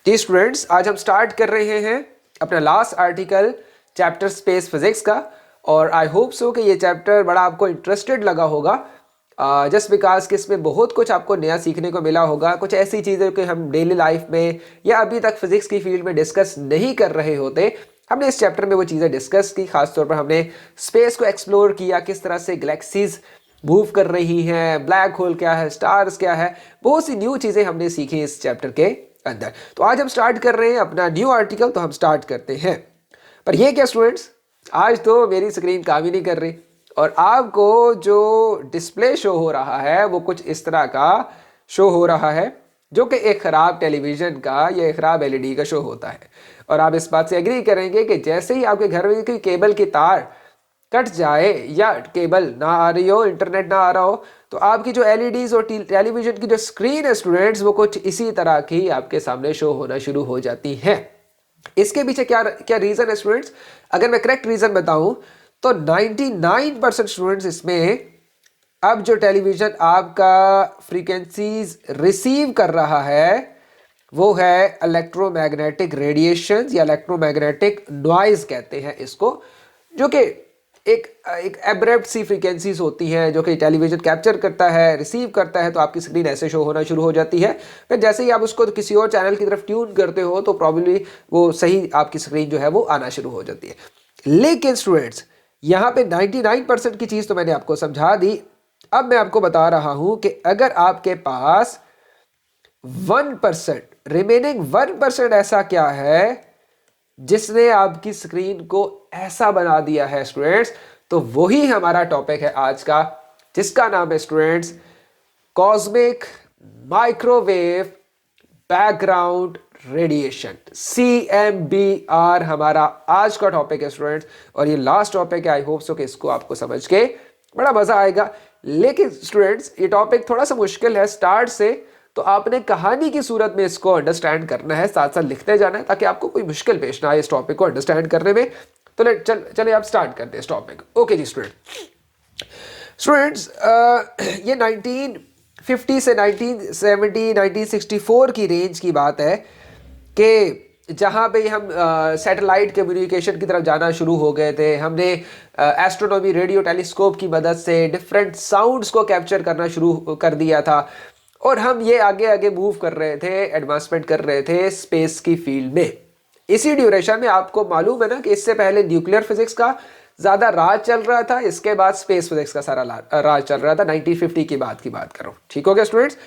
जी students, आज हम start कर रहे हैं अपना last article chapter space physics का। और आई होप सो कि ये चैप्टर बड़ा आपको इंटरेस्टेड लगा होगा, जस्ट बिकॉज कि इसमें बहुत कुछ आपको नया सीखने को मिला होगा। कुछ ऐसी चीज़ें कि हम डेली लाइफ में या अभी तक फिजिक्स की फील्ड में डिस्कस नहीं कर रहे होते, हमने इस चैप्टर में वो चीज़ें डिस्कस की। खासतौर पर हमने स्पेस को एक्सप्लोर किया, किस तरह से गैलेक्सीज मूव कर रही हैं, ब्लैक होल क्या है, स्टार्स क्या है, बहुत सी न्यू चीज़ें हमने सीखी इस चैप्टर के अंदर। तो आज हम स्टार्ट कर रहे हैं अपना न्यू आर्टिकल, तो हम स्टार्ट करते हैं। पर ये क्या स्टूडेंट्स, आज तो मेरी स्क्रीन काम ही नहीं कर रही और आपको जो डिस्प्ले शो हो रहा है वो कुछ इस तरह का शो हो रहा है, जो कि एक ख़राब टेलीविज़न का या एक ख़राब एलईडी का शो होता है। और आप इस बात से एग्री करेंगे कि जैसे ही आपके घर में कोई केबल की तार कट जाए या केबल ना आ रही हो, इंटरनेट ना आ रहा हो, तो आपकी जो एलईडीज और टेलीविजन की जो स्क्रीन है स्टूडेंट्स, वो कुछ इसी तरह की आपके सामने शो होना शुरू हो जाती है। इसके पीछे क्या क्या रीजन है स्टूडेंट्स? अगर मैं करेक्ट रीजन बताऊं तो 99% स्टूडेंट्स इसमें अब जो टेलीविजन आपका फ्रीक्वेंसीज रिसीव कर रहा है वो है इलेक्ट्रोमैग्नेटिक रेडिएशन या इलेक्ट्रोमैग्नेटिक नॉइज कहते हैं इसको, जो कि एक एक एब्रप्ट सी फ्रीक्वेंसीज होती हैं जो कि टेलीविजन कैप्चर करता है, रिसीव करता है, तो आपकी स्क्रीन ऐसे शो होना शुरू हो जाती है। फिर जैसे ही आप उसको किसी और चैनल की तरफ ट्यून करते हो तो प्रॉब्लली वो सही आपकी स्क्रीन जो है वो आना शुरू हो जाती है। लेकिन स्टूडेंट्स, यहाँ पे 99% की चीज़ तो मैंने आपको समझा दी। अब मैं आपको बता रहा हूं कि अगर आपके पास 1%, रिमेनिंग 1% ऐसा क्या है जिसने आपकी स्क्रीन को ऐसा बना दिया है स्टूडेंट्स, तो वही हमारा टॉपिक है आज का, जिसका नाम है students cosmic microwave background radiation, CMBR हमारा आज का टॉपिक है स्टूडेंट्स। और ये लास्ट टॉपिक है, आई होप सो कि इसको आपको समझ के बड़ा मजा आएगा। लेकिन स्टूडेंट्स, ये टॉपिक थोड़ा सा मुश्किल है स्टार्ट से, तो आपने कहानी की सूरत में इसको अंडरस्टैंड करना है, साथ साथ लिखते जाना है ताकि आपको कोई मुश्किल पेश ना आए इस टॉपिक को अंडरस्टैंड करने में। तो चलिए आप स्टार्ट करते हैं इस टॉपिक। ओके जी स्टूडेंट्स, ये 1950 से 1970 1964 की रेंज की बात है कि जहाँ पे हम सैटेलाइट कम्युनिकेशन की तरफ जाना शुरू हो गए थे। हमने एस्ट्रोनॉमी रेडियो टेलीस्कोप की मदद से डिफरेंट साउंड्स को कैप्चर करना शुरू कर दिया था और हम ये आगे आगे मूव कर रहे थे, एडवांसमेंट कर रहे थे स्पेस की फील्ड में। इसी ड्यूरेशन में आपको मालूम है ना कि इससे पहले न्यूक्लियर फिजिक्स का ज़्यादा राज चल रहा था, इसके बाद स्पेस फिजिक्स का सारा राज चल रहा था। 1950 की बात कर रहा हूँ, ठीक हो गया स्टूडेंट्स?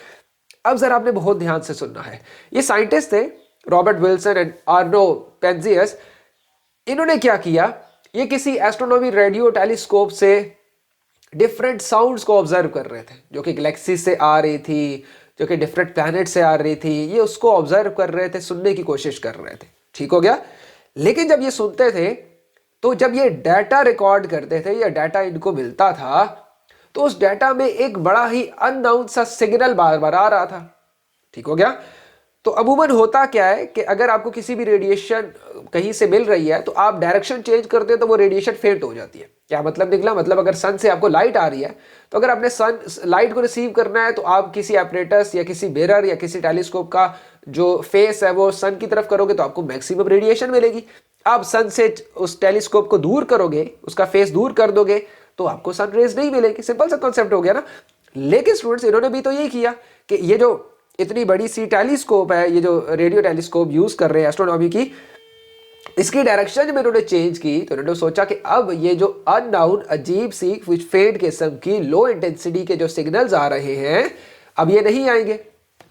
अब जरा आपने बहुत ध्यान से सुनना है। ये साइंटिस्ट थे रॉबर्ट विल्सन एंड आर्नो पेंजियस। इन्होंने क्या किया, ये किसी एस्ट्रोनॉमी रेडियो टेलीस्कोप से डिफरेंट साउंड्स को ऑब्जर्व कर रहे थे जो कि गैलेक्सी से आ रही थी, जो कि डिफरेंट प्लैनेट से आ रही थी। ये उसको ऑब्जर्व कर रहे थे, सुनने की कोशिश कर रहे थे, ठीक हो गया? लेकिन जब ये सुनते थे तो जब ये डाटा रिकॉर्ड करते थे या डाटा इनको मिलता था तो उस डाटा में एक बड़ा ही अननाउन सा सिग्नल बार बार आ रहा था, ठीक हो गया? तो अमूमन होता क्या है कि अगर आपको किसी भी रेडिएशन कहीं से मिल रही है तो आप डायरेक्शन चेंज करते हैं तो वो रेडिएशन फेंट हो जाती है। क्या मतलब निकला? मतलब अगर सन से आपको लाइट आ रही है तो अगर आपने सन लाइट को रिसीव करना है तो आप किसी एपरेटस या किसी मिरर या किसी टेलीस्कोप का जो फेस है वो सन की तरफ करोगे तो आपको मैक्सिमम रेडिएशन मिलेगी। आप सन से उस टेलीस्कोप को दूर करोगे, उसका फेस दूर कर दोगे तो आपको सन रेज नहीं मिलेगी। सिंपल सा कॉन्सेप्ट हो गया ना। लेकिन स्टूडेंट्स, इन्होंने भी तो यही किया कि ये जो इतनी बड़ी सी टेलीस्कोप है, ये जो रेडियो टेलीस्कोप यूज कर रहे हैं एस्ट्रोनॉमी की, इसकी डायरेक्शन जब इन्होंने चेंज की तो इन्होंने सोचा कि अब ये जो अननाउन अजीब सी कुछ फेड किस्म की लो इंटेंसिटी के जो सिग्नल्स आ रहे हैं अब ये नहीं आएंगे।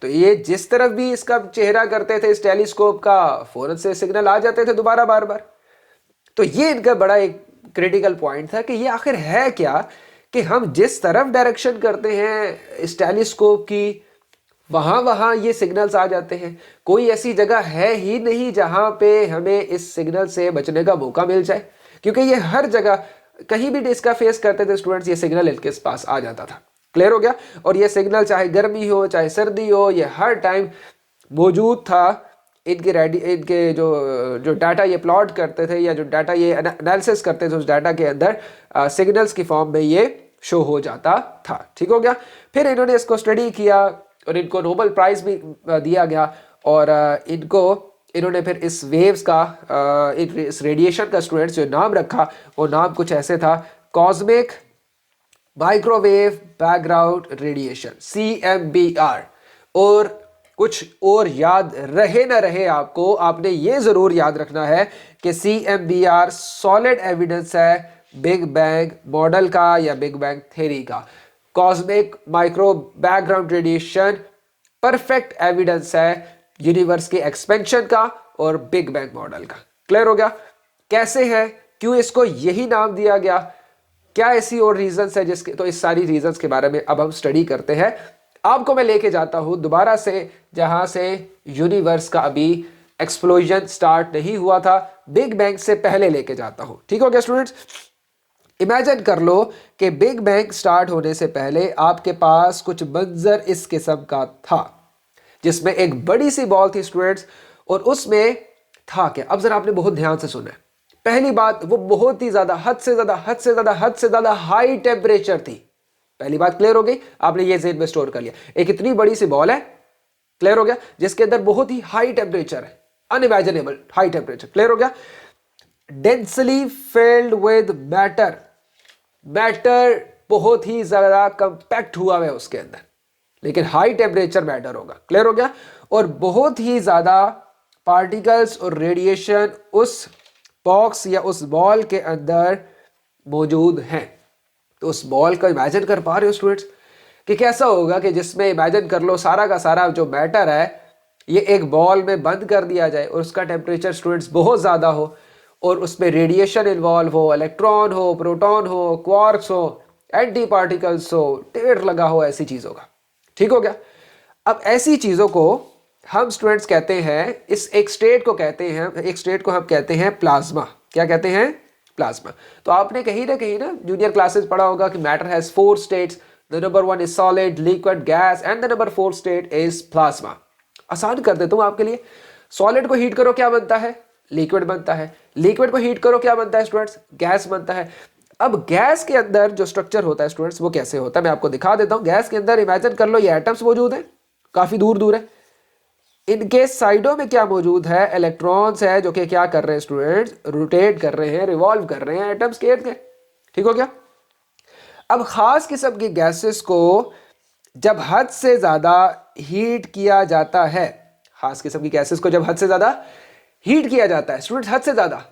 तो ये जिस तरफ भी इसका चेहरा करते थे इस टेलीस्कोप का, फौरन से सिग्नल आ जाते थे दोबारा बार बार। तो ये इनका बड़ा एक क्रिटिकल पॉइंट था कि ये आखिर है क्या कि हम जिस तरफ डायरेक्शन करते हैं इस टेलीस्कोप की, वहां वहां ये सिग्नल्स आ जाते हैं। कोई ऐसी जगह है ही नहीं जहां पे हमें इस सिग्नल से बचने का मौका मिल जाए, क्योंकि ये हर जगह कहीं भी इसका फेस करते थे स्टूडेंट्स, ये सिग्नल इनके पास आ जाता था। क्लियर हो गया? और ये सिग्नल चाहे गर्मी हो चाहे सर्दी हो, ये हर टाइम मौजूद था। इनके जो डाटा ये प्लॉट करते थे या जो डाटा ये एनालिसिस करते थे उस डाटा के अंदर सिग्नल्स की फॉर्म में ये शो हो जाता था, ठीक हो गया? फिर इन्होंने इसको स्टडी किया और इनको नोबेल प्राइज भी दिया गया और इन्होंने फिर इस वेव्स का इस रेडिएशन का स्टूडेंट्स जो नाम रखा वो नाम कुछ ऐसे था, cosmic microwave background radiation, CMBR। और कुछ और याद रहे ना रहे आपको, आपने ये जरूर याद रखना है कि CMBR सॉलिड एविडेंस है बिग बैंग मॉडल का या बिग बैंग थ्योरी का। Cosmic micro background radiation perfect evidence है यूनिवर्स के एक्सपेंशन का और बिग बैंग मॉडल का। क्लियर हो गया कैसे है, क्यों इसको यही नाम दिया गया, क्या ऐसी और रीजंस है जिसके, तो इस सारी रीजंस के बारे में अब हम स्टडी करते हैं। आपको मैं लेके जाता हूं दोबारा से जहां से यूनिवर्स का अभी एक्सप्लोजन स्टार्ट नहीं हुआ था, बिग बैंग से पहले लेके जाता हूं। ठीक हो गया स्टूडेंट्स? इमेजिन कर लो कि बिग बैंग स्टार्ट होने से पहले आपके पास कुछ मंजर इस किस्म का था, जिसमें एक बड़ी सी बॉल थी स्टूडेंट्स, और उसमें था क्या, अब जरा आपने बहुत ध्यान से सुना है। पहली बात, वो बहुत ही ज्यादा हद से ज्यादा हाई टेम्परेचर थी। पहली बात क्लियर हो गई, आपने ये ज़हन में स्टोर कर लिया। एक इतनी बड़ी सी बॉल है, क्लियर हो गया, जिसके अंदर बहुत ही हाई टेम्परेचर है, अनइमेजिनेबल हाई टेम्परेचर। क्लियर हो गया? Densely filled with matter, matter बहुत ही ज्यादा कंपैक्ट हुआ है उसके अंदर, लेकिन हाई टेम्परेचर मैटर होगा। क्लियर हो गया? और बहुत ही ज्यादा पार्टिकल्स और रेडिएशन उस बॉक्स या उस बॉल के अंदर मौजूद हैं। तो उस बॉल का इमेजिन कर पा रहे हो स्टूडेंट्स कि कैसा होगा कि जिसमें इमेजिन कर लो सारा का सारा जो मैटर है ये एक बॉल में बंद कर दिया जाए और उसका टेम्परेचर स्टूडेंट्स बहुत ज़्यादा हो और उसमें रेडिएशन इन्वॉल्व हो, इलेक्ट्रॉन हो, प्रोटॉन हो, क्वार्क्स हो, एंटी पार्टिकल्स हो, ढेर लगा हो ऐसी चीज़ों का। ठीक हो गया? अब ऐसी चीज़ों को हम स्टूडेंट्स कहते हैं, इस एक स्टेट को कहते हैं, एक स्टेट को हम कहते हैं प्लाज्मा। क्या कहते हैं? प्लाज्मा। तो आपने कहीं ना जूनियर क्लासेस पढ़ा होगा कि matter has 4 states, the number 1 is solid, liquid, gas and the number 4 state is plasma. आसान कर देता हूं आपके लिए। सॉलिड को हीट करो क्या बनता है? लिक्विड बनता है। लिक्विड को हीट करो क्या बनता है स्टूडेंट्स? गैस बनता है। अब गैस के अंदर जो स्ट्रक्चर होता है स्टूडेंट्स वो कैसे होता है मैं आपको दिखा देता हूं। गैस के अंदर इमेजिन कर लो ये एटम्स मौजूद हैं, काफी दूर दूर है। इनके साइडों में क्या मौजूद है? इलेक्ट्रॉन्स है जो कि क्या कर रहे हैं स्टूडेंट्स? रोटेट कर रहे हैं, रिवॉल्व कर रहे हैं एटम्स के इर्द। ठीक हो गया? अब खास किस्म की गैसेस को जब हद से ज्यादा हीट किया जाता है, खास किस्म की गैसेस को जब हद से ज्यादा हीट किया जाता है स्टूडेंट्स, हद से ज्यादा,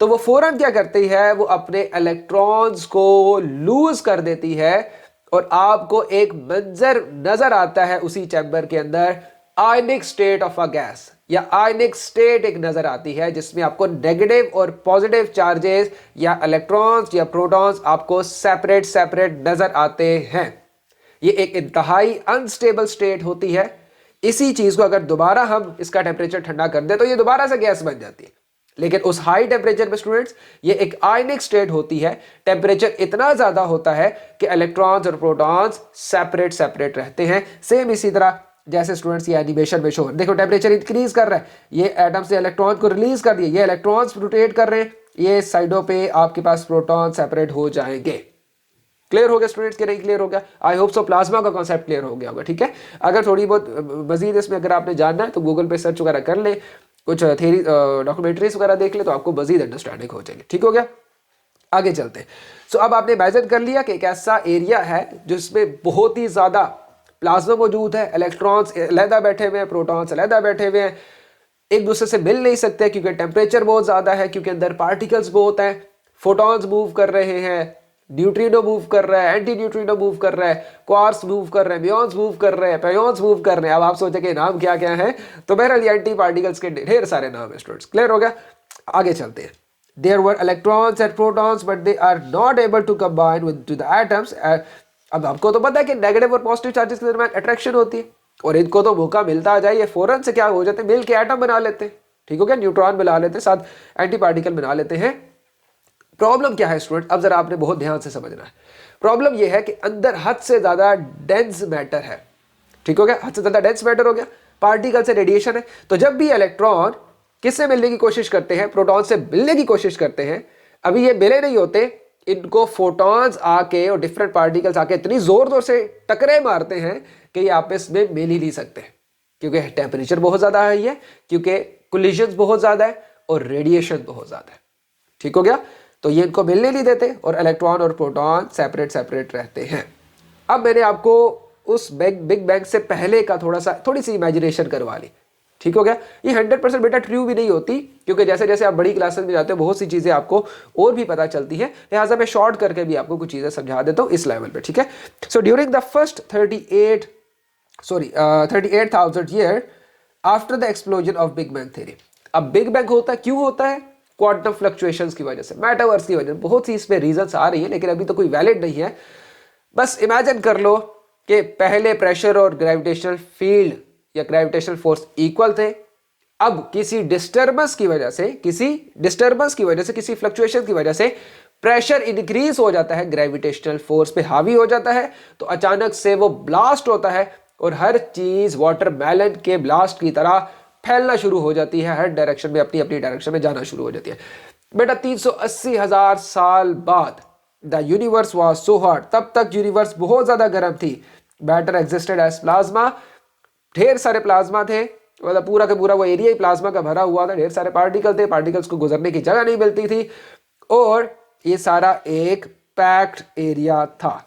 तो वो फौरन क्या करती है? वो अपने इलेक्ट्रॉन्स को लूज कर देती है और आपको एक मंजर नजर आता है उसी चैम्बर के अंदर, आयनिक स्टेट ऑफ अ गैस या आयनिक स्टेट एक नजर आती है जिसमें आपको नेगेटिव और पॉजिटिव चार्जेस या इलेक्ट्रॉन्स या प्रोटॉन्स आपको सेपरेट सेपरेट नजर आते हैं। ये एक इंतहाई अनस्टेबल स्टेट होती है। इसी चीज को अगर दोबारा हम इसका टेम्परेचर ठंडा कर दें तो ये दोबारा से गैस बन जाती है, लेकिन उस हाई टेम्परेचर पे स्टूडेंट्स ये एक आयनिक स्टेट होती है। टेम्परेचर इतना ज्यादा होता है कि इलेक्ट्रॉन्स और प्रोटॉन्स सेपरेट सेपरेट रहते हैं। सेम इसी तरह जैसे स्टूडेंट्स ये एनिमेशन में शो, देखो टेम्परेचर इंक्रीज कर रहा है, ये एटम से इलेक्ट्रॉन को रिलीज कर दिए, ये इलेक्ट्रॉन्स रोटेट कर रहे हैं, ये साइडों पे आपके पास प्रोटॉन सेपरेट हो जाएंगे। क्लियर हो गया स्टूडेंट्स कि नहीं क्लियर हो गया? आई होप सो प्लाज्मा का कॉन्सेप्ट क्लियर हो गया होगा। ठीक है? अगर थोड़ी बहुत मजीद इसमें अगर आपने जानना है तो गूगल पे सर्च वगैरह कर ले, कुछ थ्योरी डॉक्यूमेंट्रीज वगैरह देख ले तो आपको मजीद अंडरस्टैंडिंग हो जाएगी। ठीक हो गया? आगे चलते हैं। सो अब आपने इमेजिन कर लिया कि एक ऐसा एरिया है जिसमें बहुत ही ज्यादा प्लाज्मा मौजूद है, इलेक्ट्रॉन्स अलहदा बैठे हुए हैं, प्रोटॉन्स अलहदा बैठे हुए हैं, एक दूसरे से मिल नहीं सकते क्योंकि टेम्परेचर बहुत ज्यादा है, क्योंकि अंदर पार्टिकल्स बहुत हैं, फोटॉन्स मूव कर रहे हैं, न्यूट्रिनो मूव कर रहा है, एंटी न्यूट्रिनो मूव कर रहा है, क्वार्क्स मूव कर रहे हैं, म्यून्स मूव कर रहे हैं, पायोन्स मूव कर रहे हैं। अब आप सोचे कि नाम क्या क्या है, तो बहरहाल ये एंटी पार्टिकल्स के ढेर सारे नाम है स्टूडेंट्स। क्लियर हो गया? आगे चलते हैं। There were electrons and protons but they are not able to combine with to the atoms. अब आपको तो पता है कि नेगेटिव और पॉजिटिव चार्जेस के दरमियान अट्रैक्शन होती है और इनको तो मौका मिलता आ जाए ये फौरन से क्या हो जाते हैं, मिल के एटम बना लेते हैं। ठीक हो गया? न्यूट्रॉन बना लेते हैं, साथ एंटी पार्टिकल बना लेते हैं। प्रॉब्लम क्या है स्टूडेंट? अब जरा आपने बहुत ध्यान से समझना है। प्रॉब्लम यह है कि अंदर हद से ज्यादा डेंस मैटर है। ठीक हो गया? हद से ज्यादा डेंस मैटर हो गया, पार्टिकल से रेडिएशन है। तो जब भी इलेक्ट्रॉन किससे मिलने की कोशिश करते हैं? प्रोटॉन से मिलने की कोशिश करते हैं। अभी ये मिले नहीं होते, इनको फोटॉन्स आके और डिफरेंट पार्टिकल्स आके इतनी जोर जोर से टकरे मारते हैं कि ये आपस में मिल ही नहीं सकते। क्योंकि टेम्परेचर बहुत ज़्यादा हाई है, क्योंकि कोलिजन्स बहुत ज़्यादा है और रेडिएशन बहुत ज़्यादा है। ठीक हो गया। तो ये इनको मिलने नहीं देते और इलेक्ट्रॉन और प्रोटॉन सेपरेट सेपरेट रहते हैं। अब मैंने आपको उस बिग बैंग से पहले का थोड़ी सी इमेजिनेशन करवा ली। ठीक हो गया। ये 100% बेटा ट्रू भी नहीं होती, क्योंकि जैसे जैसे आप बड़ी क्लासेस में जाते हो बहुत सी चीज़ें आपको और भी पता चलती हैं, लिहाजा मैं शॉर्ट करके भी आपको कुछ चीज़ें समझा देता हूँ इस लेवल पे। ठीक है। So during the first 38,000 year after the explosion of big bang theory. अब बिग बैंग क्यों होता है? क्वांटम फ्लक्चुएशंस की वजह से, मेटावर्स की वजह से, बहुत सी इसमें रीजंस आ रही है, लेकिन अभी तो कोई वैलिड नहीं है। बस इमेजिन कर लो कि पहले प्रेशर और ग्रेविटेशनल फील्ड या ग्रेविटेशनल फोर्स इक्वल थे। अब किसी डिस्टर्बेंस की वजह से, किसी फ्लक्चुएशन की वजह से प्रेशर इंक्रीज हो जाता है, ग्रेविटेशनल फोर्स पे हावी हो जाता है, तो अचानक से वो ब्लास्ट होता है और हर चीज वाटरमेलन के ब्लास्ट की तरह फैलना शुरू हो जाती है, हर डायरेक्शन में अपनी अपनी डायरेक्शन में जाना शुरू हो जाती है। बेटा 380,000 साल बाद the universe was so hot, तब तक यूनिवर्स बहुत ज्यादा गर्म थी। मैटर एग्जिस्टेड एज प्लाज्मा, ढेर सारे प्लाज्मा थे, मतलब पूरा का पूरा वो एरिया ही प्लाज्मा का भरा हुआ था, ढेर सारे पार्टिकल थे, पार्टिकल्स को गुजरने की जगह नहीं मिलती थी और ये सारा एक पैक्ड एरिया था।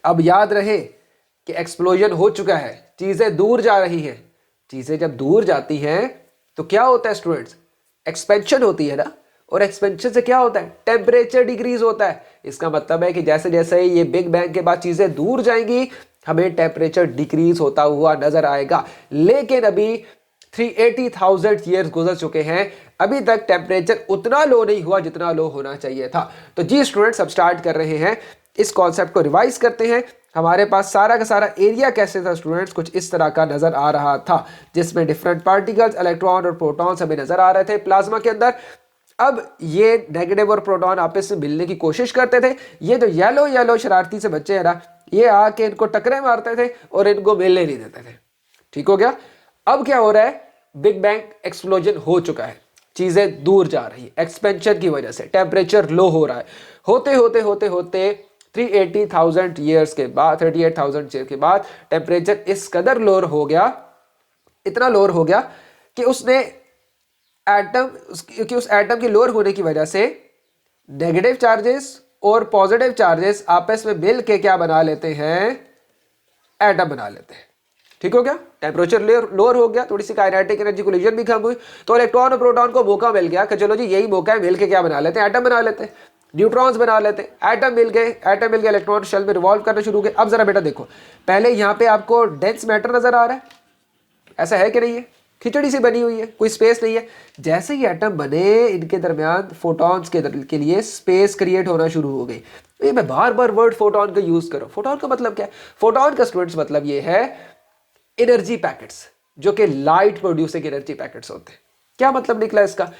अब याद रहे कि एक्सप्लोजन हो चुका है, चीजें दूर जा रही हैं। चीजें जब दूर जाती हैं तो क्या होता है स्टूडेंट्स? एक्सपेंशन होती है ना, और एक्सपेंशन से क्या होता है? टेम्परेचर डिक्रीज होता है। इसका मतलब है कि जैसे जैसे ये बिग बैंग के बाद चीजें दूर जाएंगी, हमें टेम्परेचर डिक्रीज होता हुआ नजर आएगा। लेकिन अभी 380,000 ईयर्स गुजर चुके हैं, अभी तक टेम्परेचर उतना लो नहीं हुआ जितना लो होना चाहिए था। तो जी स्टूडेंट्स, अब स्टार्ट कर रहे हैं, इस कॉन्सेप्ट को रिवाइज करते हैं। हमारे पास सारा का सारा एरिया कैसे था स्टूडेंट्स? कुछ इस तरह का नजर आ रहा था, जिसमें डिफरेंट पार्टिकल्स, इलेक्ट्रॉन और प्रोटॉन्स हमें नजर आ रहे थे प्लाज्मा के अंदर। अब ये नेगेटिव और प्रोटॉन आपस में मिलने की कोशिश करते थे। ये जो येलो येलो शरारती से बच्चे हैं ना, ये आके इनको टकरे मारते थे और इनको मिलने नहीं देते थे। ठीक हो गया। अब क्या हो रहा है? बिग बैंग एक्सप्लोजन हो चुका है, चीजें दूर जा रही है, एक्सपेंशन की वजह से टेम्परेचर लो हो रहा है। होते होते होते होते 380,000 ईयर्स के बाद, 38,000 ईयर के बाद टेम्परेचर इस कदर लोअर हो गया, इतना लोअर हो गया कि उस एटम के लोअर होने की वजह से नेगेटिव चार्जेस और पॉजिटिव चार्जेस आपस में मिल के क्या बना लेते हैं? एटम बना लेते हैं। ठीक हो गया। टेम्परेचर लोअर हो गया, थोड़ी सी काइनेटिक एनर्जी कोलिजन भी कम हुई, तो इलेक्ट्रॉन और प्रोटॉन को मौका मिल गया कि चलो जी यही मौका है, मिल के क्या बना लेते हैं? एटम बना लेते हैं, न्यूट्रॉन्स बना लेते हैं। एटम मिल गए, इलेक्ट्रॉन शेल में रिवॉल्व करना शुरू हो गए। अब जरा बेटा देखो, पहले यहाँ पे आपको डेंस मैटर नजर आ रहा है, ऐसा है कि नहीं है? खिचड़ी सी बनी हुई है, कोई स्पेस नहीं है। जैसे ही एटम बने, इनके दरमियान फोटॉन्स के लिए स्पेस क्रिएट होना शुरू हो गई। ये मैं बार बार वर्ड फोटॉन का यूज करो। फोटॉन का मतलब क्या है? फोटॉन का स्टूडेंट्स मतलब ये है एनर्जी पैकेट्स, जो कि लाइट प्रोड्यूसिंग एनर्जी पैकेट्स होते हैं। क्या मतलब निकला इसका?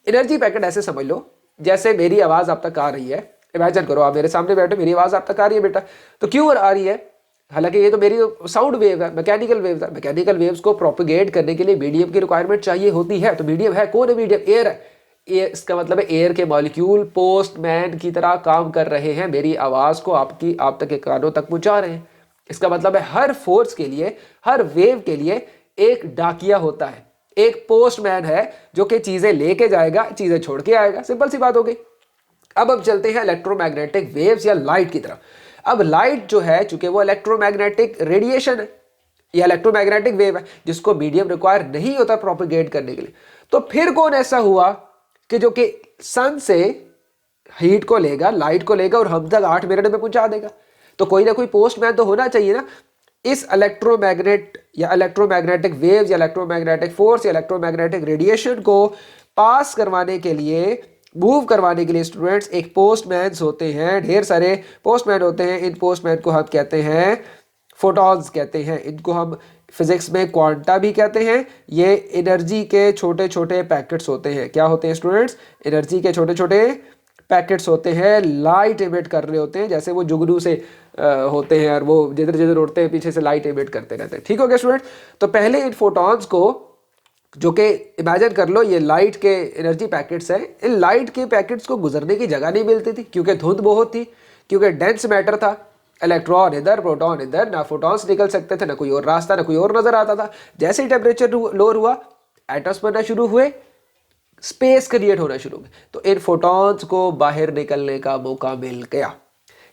एनर्जी पैकेट ऐसे समझ लो, जैसे मेरी आवाज आप तक आ रही है, इमेजिन करो आप मेरे सामने बैठे, मेरी आवाज आप तक आ रही है बेटा, तो क्यों आ रही है? हालांकि ये तो मेरी साउंड वेव है, मैकेनिकल वेव है। मैकेनिकल वेव्स को प्रोपेगेट करने के लिए मीडियम की रिक्वायरमेंट चाहिए होती है, तो मीडियम है, कौन है मीडियम? एयर है। इसका मतलब है एयर के मॉलिक्यूल पोस्टमैन की तरह काम कर रहे हैं, मेरी आवाज को आप तक के कानों तक पहुंचा रहे हैं। इसका मतलब है हर फोर्स के लिए, हर वेव के लिए एक डाकिया होता है, एक पोस्टमैन है जो कि चीजें लेके जाएगा, चीजें छोड़ के आएगा। सिंपल सी बात हो गई। अब चलते हैं इलेक्ट्रोमैग्नेटिक वेव्स या लाइट की तरफ। अब लाइट जो है, चूंकि वो इलेक्ट्रोमैग्नेटिक रेडिएशन है या इलेक्ट्रोमैग्नेटिक वेव है, जिसको मीडियम रिक्वायर नहीं होता प्रोपेगेट करने के लिए, तो फिर कौन ऐसा हुआ कि जो कि सन से हीट को लेगा, लाइट को लेगा और हम तक 8 मिनट में पहुंचा देगा? तो कोई ना कोई पोस्टमैन तो होना चाहिए ना। इस इलेक्ट्रोमैग्नेटिक वेव्स या इलेक्ट्रोमैग्नेटिक फोर्स या इलेक्ट्रोमैग्नेटिक रेडिएशन को पास करवाने के लिए, मूव करवाने के लिए स्टूडेंट्स एक पोस्टमैन होते हैं, ढेर सारे पोस्टमैन होते हैं। इन पोस्टमैन को हम कहते हैं फोटॉन्स कहते हैं। इनको हम फिजिक्स में क्वांटा भी कहते हैं। ये एनर्जी के छोटे छोटे पैकेट्स होते हैं। क्या होते हैं स्टूडेंट्स? एनर्जी के छोटे छोटे पैकेट्स होते हैं, लाइट एमिट कर रहे होते हैं, जैसे वो जुगनू से होते हैं और वो जिधर जिधर उड़ते हैं पीछे से लाइट एमिट करते रहते हैं। ठीक हो गया स्टूडेंट? तो पहले इन फोटॉन्स को, जो कि इमेजिन कर लो ये लाइट के एनर्जी पैकेट्स हैं, इन लाइट के पैकेट्स को गुजरने की जगह नहीं मिलती थी, क्योंकि धुंध बहुत थी, क्योंकि डेंस मैटर था, इलेक्ट्रॉन इधर, प्रोटॉन इधर, ना फोटॉन्स निकल सकते थे, ना कोई और रास्ता, ना कोई और नजर आता था। जैसे ही टेम्परेचर लोअर हुआ, एटम्स बनना शुरू हुए, स्पेस क्रिएट होना शुरू हुआ, तो इन फोटॉन्स को बाहर निकलने का मौका मिल गया।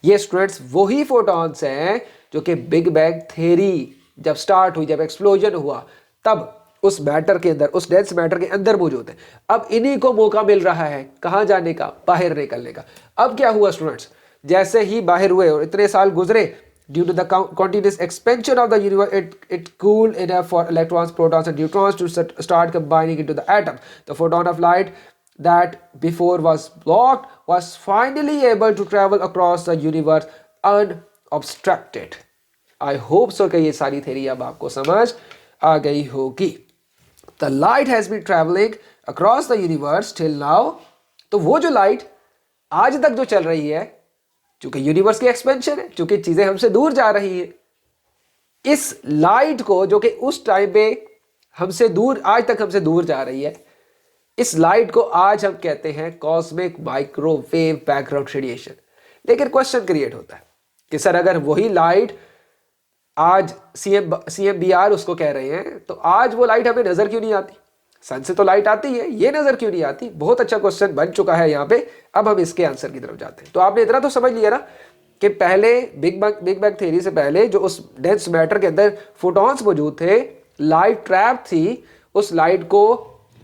ये स्टूडेंट्स वही फोटॉन्स हैं जो कि बिग बैंग थ्योरी जब स्टार्ट हुई, जब एक्सप्लोजन हुआ, तब उस मैटर के अंदर, उस डेंस मैटर के अंदर मौजूद है। अब इन्हीं को मौका मिल रहा है कहाँ जाने का, बाहर निकलने का। अब क्या हुआ स्टूडेंट्स, जैसे ही बाहर हुए और इतने साल गुजरे, due to the continuous expansion of the universe, it cooled enough for electrons, protons and neutrons to start combining into the atom. The photon of light that before was blocked was finally able to travel across the universe unobstructed. I hope so कि ये सारी theory अब आपको समझ आ गई होगी। The light has been traveling across the universe till now. तो वो जो लाइट आज तक जो चल रही है, चूंकि यूनिवर्स की एक्सपेंशन है, चूंकि चीजें हमसे दूर जा रही है, इस लाइट को जो कि उस टाइम पे हमसे दूर, आज तक हमसे दूर जा रही है, इस लाइट को आज हम कहते हैं कॉस्मिक माइक्रोवेव बैकग्राउंड रेडिएशन। लेकिन क्वेश्चन क्रिएट होता है कि सर अगर वही लाइट आज CMBR उसको कह रहे हैं, तो आज वो लाइट हमें नजर क्यों नहीं आती? सन से तो लाइट आती है, ये नजर क्यों नहीं आती? बहुत अच्छा क्वेश्चन बन चुका है यहाँ पे। अब हम इसके आंसर की तरफ जाते हैं। तो आपने इतना तो समझ लिया ना कि पहले बिग बैंग थ्योरी से पहले जो उस डेंस मैटर के अंदर फोटॉन्स मौजूद थे, लाइट ट्रैप थी, उस लाइट को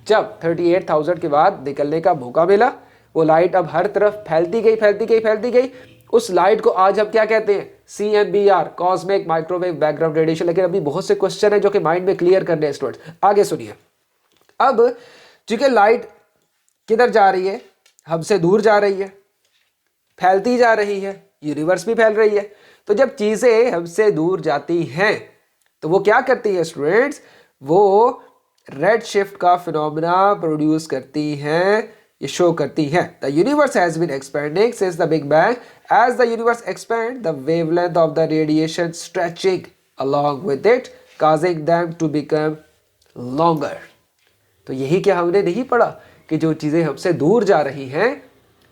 जब 38,000 के बाद निकलने का मौका मिला, वो लाइट अब हर तरफ फैलती गई, फैलती गई, फैलती गई। उस लाइट को आज हम क्या कहते हैं? CMBR, cosmic microwave background radiation. लेकिन अभी बहुत से क्वेश्चन है जो कि माइंड में क्लियर करने हैं स्टूडेंट्स। आगे सुनिए। अब चूंकि लाइट किधर जा रही है, हमसे दूर जा रही है, फैलती जा रही है, यूनिवर्स भी फैल रही है, तो जब चीजें हमसे दूर जाती हैं तो वो क्या करती है स्टूडेंट्स? वो रेड शिफ्ट का फिनोमेना प्रोड्यूस करती हैं, ये शो करती हैं। The universe has been expanding since the big bang. As the universe expand, the wavelength of the radiation stretching along with it, causing them to become longer. तो यही क्या हमने नहीं पढ़ा कि जो चीज़ें हमसे दूर जा रही हैं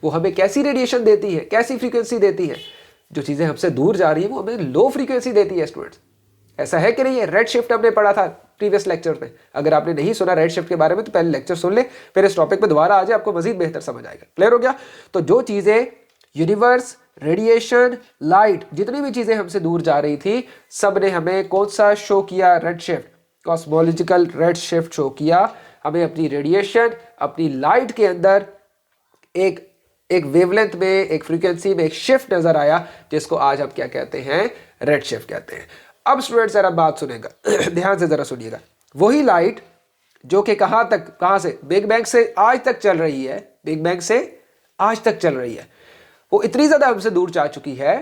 वो हमें कैसी रेडिएशन देती है, कैसी फ्रीक्वेंसी देती है? जो चीज़ें हमसे दूर जा रही है वो हमें लो फ्रीक्वेंसी देती है स्टूडेंट्स। ऐसा है कि नहीं है? रेड शिफ्ट हमने पढ़ा था प्रीवियस लेक्चर में। अगर आपने नहीं सुना रेड शिफ्ट के बारे में तो पहले लेक्चर सुन ले, फिर इस टॉपिक पे दोबारा आ जाए, आपको मजीद बेहतर समझ आएगा। क्लियर हो गया? तो जो चीज़ें यूनिवर्स, रेडिएशन, लाइट, जितनी भी चीज़ें हमसे दूर जा रही थी, सब ने हमें कौन सा शो किया? Red shift, cosmological red shift show किया। हमें अपनी रेडिएशन, अपनी लाइट के अंदर एक वेवलेंथ में, एक फ्रीक्वेंसी में एक शिफ्ट नजर आया, जिसको आज हम क्या कहते हैं? रेड शिफ्ट कहते हैं। अब स्टूडेंट जरा बात सुनेगा, ध्यान से जरा सुनिएगा। वही लाइट जो कि कहां से? बिग बैंग से आज तक चल रही है, बिग बैंग से आज तक चल रही है, वो इतनी ज्यादा हमसे दूर जा चुकी है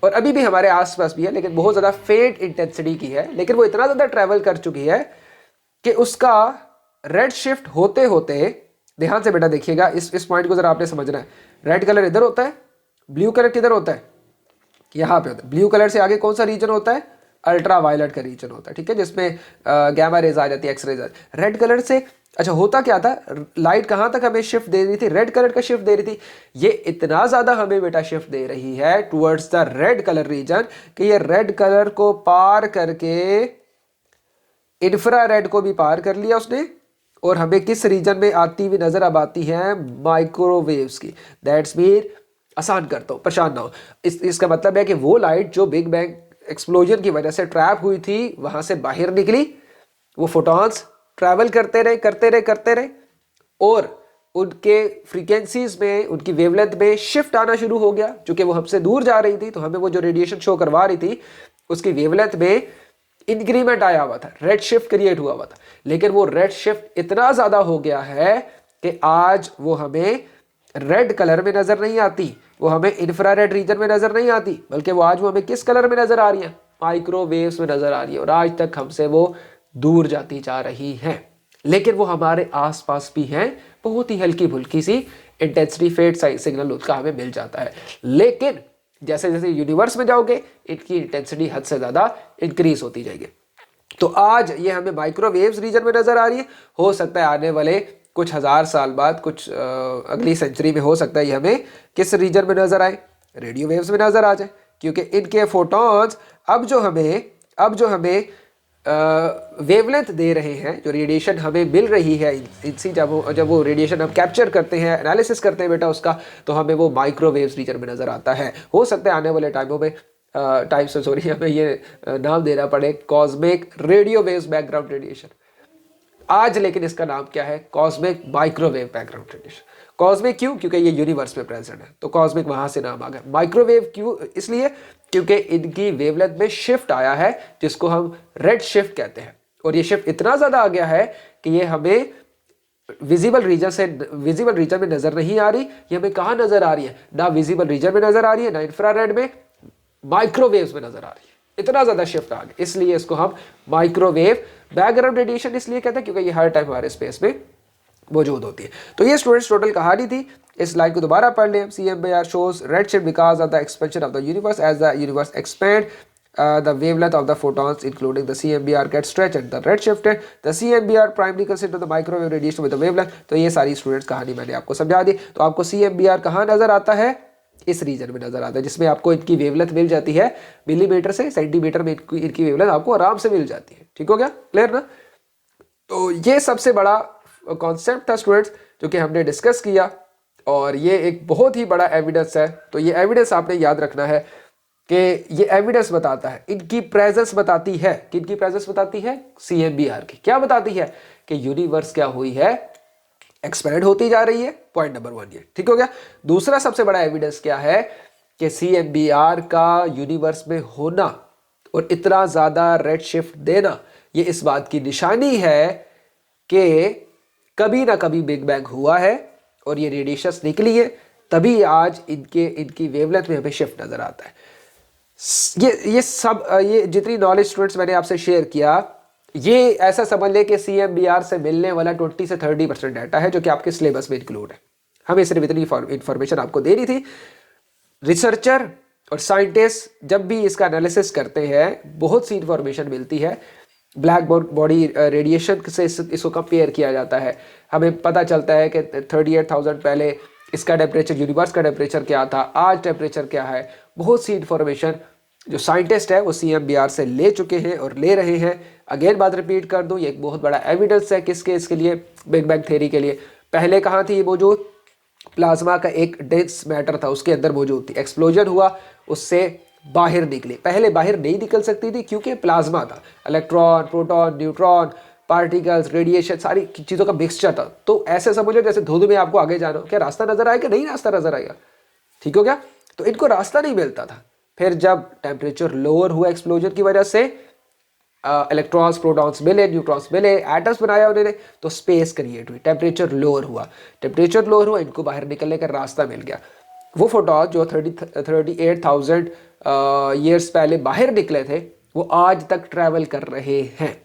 और अभी भी हमारे आसपास भी है, लेकिन बहुत ज्यादा फेंट इंटेंसिटी की है, लेकिन वो इतना ज्यादा ट्रेवल कर चुकी है कि उसका रेड शिफ्ट होते होते, ध्यान से बेटा देखिएगा, इस पॉइंट को जरा आपने समझना है। रेड कलर इधर होता है, ब्लू कलर किधर होता है? यहाँ पे होता है। ब्लू कलर से आगे कौन सा रीजन होता है? अल्ट्रा वायलेट का रीजन होता है, ठीक है, जिसमें गैमा रेज आ जाती है, एक्स रेज आ जाती है। रेड कलर से अच्छा होता क्या था? लाइट कहाँ तक हमें शिफ्ट दे रही थी? रेड कलर का शिफ्ट दे रही थी। ये इतना ज्यादा हमें बेटा शिफ्ट दे रही है towards the red colour region कि ये रेड कलर को पार करके इंफ्रारेड को भी पार कर लिया उसने, और हमें किस रीजन में आती हुई नजर अब आती है? माइक्रोवेव्स की। दैट्स मीन, आसान करता हूं, परेशान ना हो, इसका मतलब है कि वो लाइट जो बिग बैंग एक्सप्लोजन की वजह से ट्रैप हुई थी, वहां से बाहर निकली, वो फोटॉन्स ट्रैवल करते रहे और उनके फ्रीक्वेंसीज में, उनकी वेवलेंथ में शिफ्ट आना शुरू हो गया। चूंकि वो हमसे दूर जा रही थी तो हमें वो जो रेडिएशन शो करवा रही थी उसकी वेवलेंथ में इंक्रीमेंट आया हुआ था, रेड शिफ्ट क्रिएट हुआ था। लेकिन वो रेड शिफ्ट इतना ज्यादा हो गया है कि आज वो हमें रेड कलर में नजर नहीं आती, वो हमें इंफ्रारेड रीजन में नजर नहीं आती, बल्कि वो आज वो हमें किस कलर में नजर आ रही है? माइक्रोवेव्स में नजर आ रही है। और आज तक हमसे वो दूर जाती जा रही है, लेकिन वो हमारे आसपास भी हैं, बहुत ही हल्की फुल्की सी इंटेंसिटी फेट सिग्नल उसका हमें मिल जाता है। लेकिन जैसे जैसे यूनिवर्स में जाओगे इनकी इंटेंसिटी हद से ज्यादा इंक्रीज होती जाएगी। तो आज ये हमें माइक्रोवेव्स रीजन में नजर आ रही है। हो सकता है आने वाले कुछ हजार साल बाद, कुछ अगली सेंचुरी में हो सकता है ये हमें किस रीजन में नजर आए? रेडियो वेव्स में नजर आ जाए। क्योंकि इनके फोटॉन्स अब जो हमें वेवलेंथ दे रहे हैं, जो रेडिएशन हमें मिल रही है इनसे, जब वो रेडिएशन हम कैप्चर करते हैं, एनालिसिस करते हैं बेटा उसका, तो हमें वो माइक्रोवेव्स रीजन में नज़र आता है। हो सकता है आने वाले टाइमों में हमें ये नाम देना पड़े cosmic radio waves background radiation. आज लेकिन इसका नाम क्या है? Cosmic microwave background radiation. Cosmic क्यों? क्योंकि ये यूनिवर्स में प्रेजेंट है, तो कॉस्मिक वहां से नाम आ गया। माइक्रोवेव क्यों? इसलिए क्योंकि इनकी वेवलेंथ में शिफ्ट आया है, जिसको हम रेड शिफ्ट कहते हैं। और ये शिफ्ट इतना ज्यादा आ गया है कि ये हमें विजिबल रीजन में नजर नहीं आ रही। ये हमें कहां नजर आ रही है? ना विजिबल रीजन में नजर आ रही है, ना इंफ्रारेड में, माइक्रोवेव्स में नजर आ रही है। इतना ज्यादा शिफ्ट आ गया, इसलिए इसको हम माइक्रोवेव बैकग्राउंड रेडिएशन इसलिए कहते हैं क्योंकि ये हर टाइम हमारे स्पेस में मौजूद होती है। तो ये स्टूडेंट्स टोटल कहानी थी। इस लाइन को दोबारा पढ़ लें। CMBR shows redshift because of the expansion of the universe. As the universe expand, the wavelength of the photons, including the CMBR, gets stretched and the redshifted. The CMBR primarily consists of the microwave radiation with the wavelength. तो ये सारी students कहानी मैंने आपको समझा दी। तो आपको CMBR कहाँ नजर आता है? इस रीजन में नजर आता है, जिसमें आपको इनकी वेवलेंथ मिल जाती है मिलीमीटर से सेंटीमीटर में। इनकी वेवलेंथ आपको आराम से मिल जाती है। ठीक हो गया? क्लियर ना? तो ये सबसे बड़ा कॉन्सेप्ट था स्टूडेंट्स जो कि हमने डिस्कस किया, और ये एक बहुत ही बड़ा एविडेंस है। तो ये एविडेंस आपने याद रखना है कि ये एविडेंस बताता है, इनकी प्रेजेंस बताती है। किनकी प्रेजेंस बताती है? CMBR की। क्या बताती है? कि यूनिवर्स क्या हुई है? एक्सपैंड होती जा रही है। पॉइंट नंबर 1 ये। ठीक हो गया? दूसरा सबसे बड़ा एविडेंस क्या है? कि CMBR का यूनिवर्स में होना और इतना ज्यादा रेड शिफ्ट देना, ये इस बात की निशानी है कि कभी ना कभी बिग बैंग हुआ है और ये रेडिएशंस निकली है, तभी आज इनकी वेवलेंथ में हमें शिफ्ट नजर आता है। ये जितनी नॉलेज स्टूडेंट्स मैंने आपसे शेयर किया, ये ऐसा समझ ले कि CMBR से मिलने वाला 20 से 30% डाटा है जो कि आपके सिलेबस में इंक्लूड है। हमें सिर्फ इतनी इंफॉर्मेशन आपको देनी थी। रिसर्चर और साइंटिस्ट जब भी इसका एनालिसिस करते हैं, बहुत सी इंफॉर्मेशन मिलती है। ब्लैक बॉडी रेडिएशन से इसको कंपेयर किया जाता है। हमें पता चलता है कि 38,000 पहले इसका टेम्परेचर, यूनिवर्स का टेम्परेचर क्या था, आज टेम्परेचर क्या है। बहुत सी इंफॉर्मेशन जो साइंटिस्ट है वो CMBR से ले चुके हैं और ले रहे हैं। अगेन बात रिपीट कर दूं, ये एक बहुत बड़ा एविडेंस है किसके? इसके लिए, बिग बैंग थ्योरी के लिए। पहले कहाँ थी ये मौजूद? प्लाज्मा का एक डेंस मैटर था, उसके अंदर मौजूद थी। एक्सप्लोजन हुआ, उससे बाहर निकली। पहले बाहर नहीं निकल सकती थी क्योंकि प्लाज्मा था, electron, proton, neutron, particles, radiation, सारी चीज़ों का मिक्सचर था। तो ऐसे समझो जैसे धुंध में आपको आगे जाना हो, क्या रास्ता नजर आएगा? नहीं रास्ता नजर आएगा। ठीक हो गया? तो इनको रास्ता नहीं मिलता था। फिर जब टेम्परेचर लोअर हुआ एक्सप्लोजन की वजह से, इलेक्ट्रॉन्स, प्रोटॉन्स मिले, न्यूट्रॉन्स मिले, एटम्स बनाया उन्होंने, तो स्पेस क्रिएट हुई, टेम्परेचर लोअर हुआ। इनको बाहर निकलने का रास्ता मिल गया। वो फोटॉन जो 38,000 ईयर्स पहले बाहर निकले थे, वो आज तक ट्रैवल कर रहे हैं।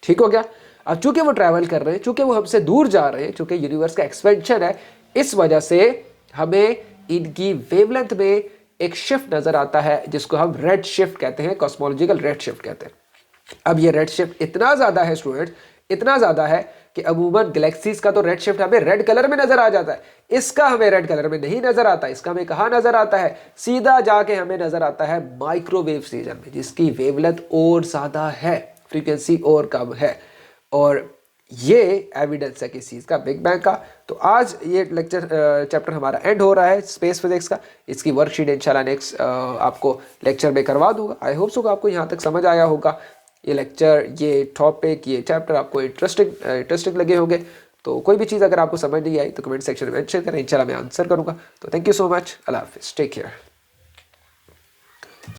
ठीक हो गया? अब चूंकि वो ट्रैवल कर रहे हैं, चूंकि वो हमसे दूर जा रहे हैं, चूंकि यूनिवर्स का एक्सपेंशन है, इस वजह से हमें इनकी वेवलेंथ में एक शिफ्ट नजर आता है जिसको हम रेड शिफ्ट कहते हैं, कॉस्मोलॉजिकल रेड शिफ्ट कहते हैं। अब ये रेड शिफ्ट इतना ज्यादा है स्टूडेंट, इतना ज्यादा है कि अमूमन गैलेक्सीज का तो रेड शिफ्ट हमें रेड कलर में नजर आ जाता है। इसका हमें रेड कलर में नहीं नजर आता। इसका हमें कहाँ नजर आता है? सीधा जाके हमें नजर आता है माइक्रोवेव रीजन में, जिसकी वेवलेंथ और ज्यादा है, फ्रीक्वेंसी और कम है। और ये एविडेंस है किस चीज़ का? बिग बैंग का। तो आज ये लेक्चर चैप्टर हमारा एंड हो रहा है स्पेस फिजिक्स का। इसकी वर्कशीट इंशाल्लाह नेक्स्ट आपको लेक्चर में करवा दूंगा। आई होप सो आपको यहाँ तक समझ आया होगा। ये लेक्चर, ये टॉपिक, ये चैप्टर आपको इंटरेस्टिंग लगे होंगे। तो कोई भी चीज़ अगर आपको समझ नहीं आई तो कमेंट सेक्शन में मेंशन करें, इंशाल्लाह मैं आंसर करूँगा। तो थैंक यू सो मच। अल्लाह हाफिज़। Take care.